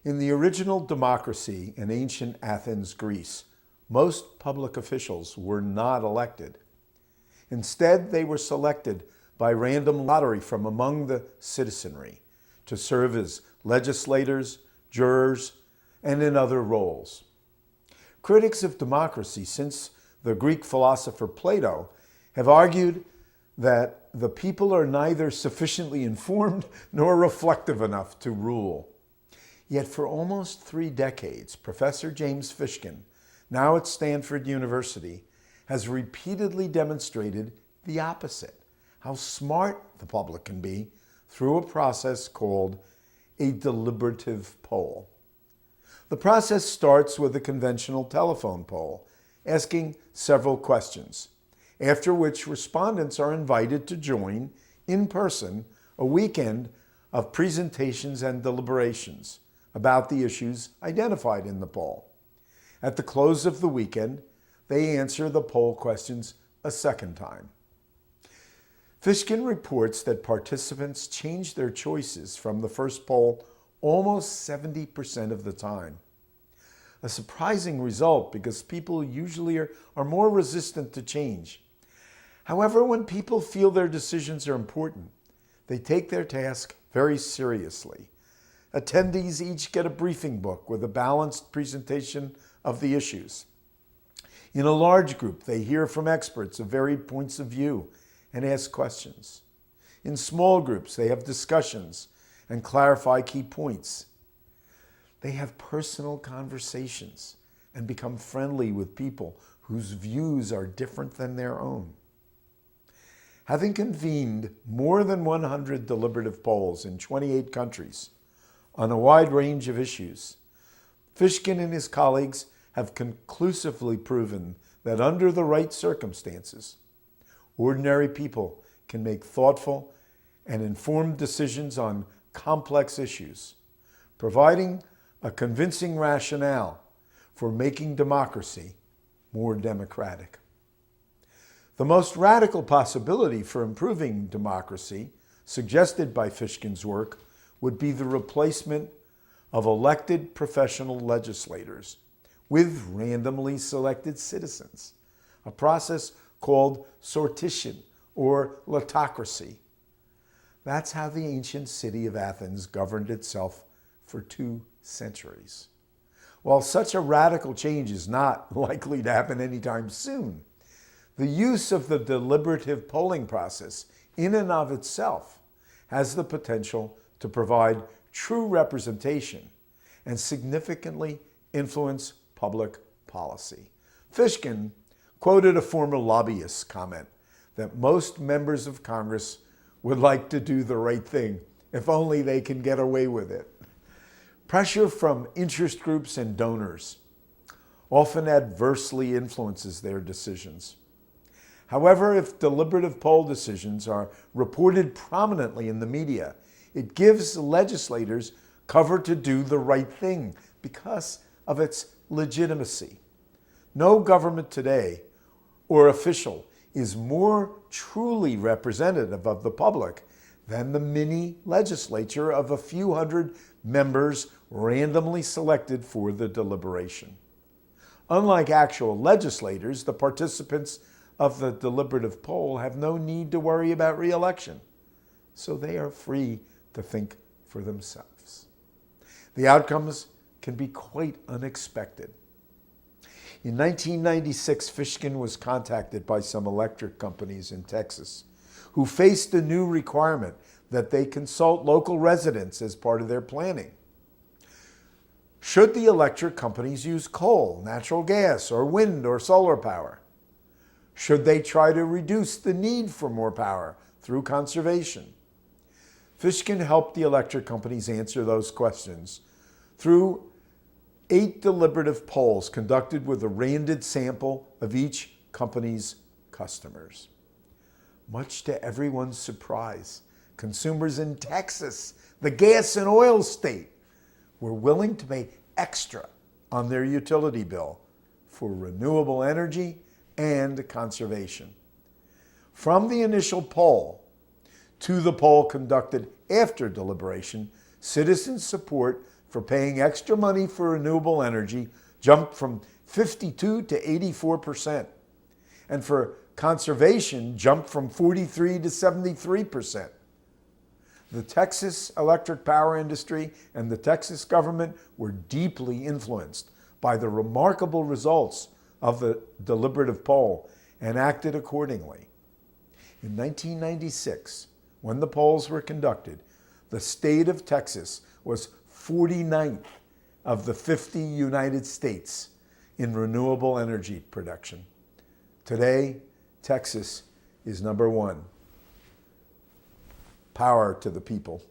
In the original democracy in ancient Athens, Greece, most public officials were not elected. Instead, they were selected by random lottery from among the citizenry to serve as legislators, jurors, and in other roles. Critics of democracy since the Greek philosopher Plato have argued that the people are neither sufficiently informed nor reflective enough to rule. Yet for almost 3 decades, Professor James Fishkin, now at Stanford University, has repeatedly demonstrated the opposite, how smart the public can be through a process called a deliberative poll. The process starts with a conventional telephone poll, asking several questions, after which respondents are invited to join, in person, a weekend of presentations and deliberations about the issues identified in the poll. At the close of the weekend, they answer the poll questions a second time. Fishkin reports that participants change their choices from the first poll almost 70% of the time. A surprising result because people usually are more resistant to change. However, when people feel their decisions are important, they take their task very seriously. Attendees each get a briefing book with a balanced presentation of the issues. In a large group, they hear from experts of varied points of view and ask questions. In small groups, they have discussions and clarify key points. They have personal conversations and become friendly with people whose views are different than their own. Having convened more than 100 deliberative polls in 28 countries on a wide range of issues, Fishkin and his colleagues have conclusively proven that under the right circumstances, ordinary people can make thoughtful and informed decisions on complex issues, providing a convincing rationale for making democracy more democratic. The most radical possibility for improving democracy, suggested by Fishkin's work, would be the replacement of elected professional legislators with randomly selected citizens, a process called sortition or latocracy. That's how the ancient city of Athens governed itself for 2 centuries. While such a radical change is not likely to happen anytime soon, the use of the deliberative polling process in and of itself has the potential to provide true representation and significantly influence public policy. Fishkin quoted a former lobbyist's comment that most members of Congress would like to do the right thing if only they can get away with it. Pressure from interest groups and donors often adversely influences their decisions. However, if deliberative poll decisions are reported prominently in the media, it gives legislators cover to do the right thing because of its legitimacy. No government today or official is more truly representative of the public than the mini legislature of a few hundred members randomly selected for the deliberation. Unlike actual legislators, the participants of the deliberative poll have no need to worry about re-election, so they are free to think for themselves. The outcomes can be quite unexpected. In 1996, Fishkin was contacted by some electric companies in Texas who faced a new requirement that they consult local residents as part of their planning. Should the electric companies use coal, natural gas, or wind or solar power? Should they try to reduce the need for more power through conservation? Fishkin helped the electric companies answer those questions through 8 deliberative polls conducted with a random sample of each company's customers. Much to everyone's surprise, consumers in Texas, the gas and oil state, were willing to pay extra on their utility bill for renewable energy and conservation. From the initial poll to the poll conducted after deliberation, citizens support for paying extra money for renewable energy jumped from 52 to 84%, and for conservation jumped from 43 to 73%. The Texas electric power industry and the Texas government were deeply influenced by the remarkable results of the deliberative poll and acted accordingly. In 1996, when the polls were conducted, the state of Texas was 49th of the 50 United States in renewable energy production. Today, Texas is number one. Power to the people.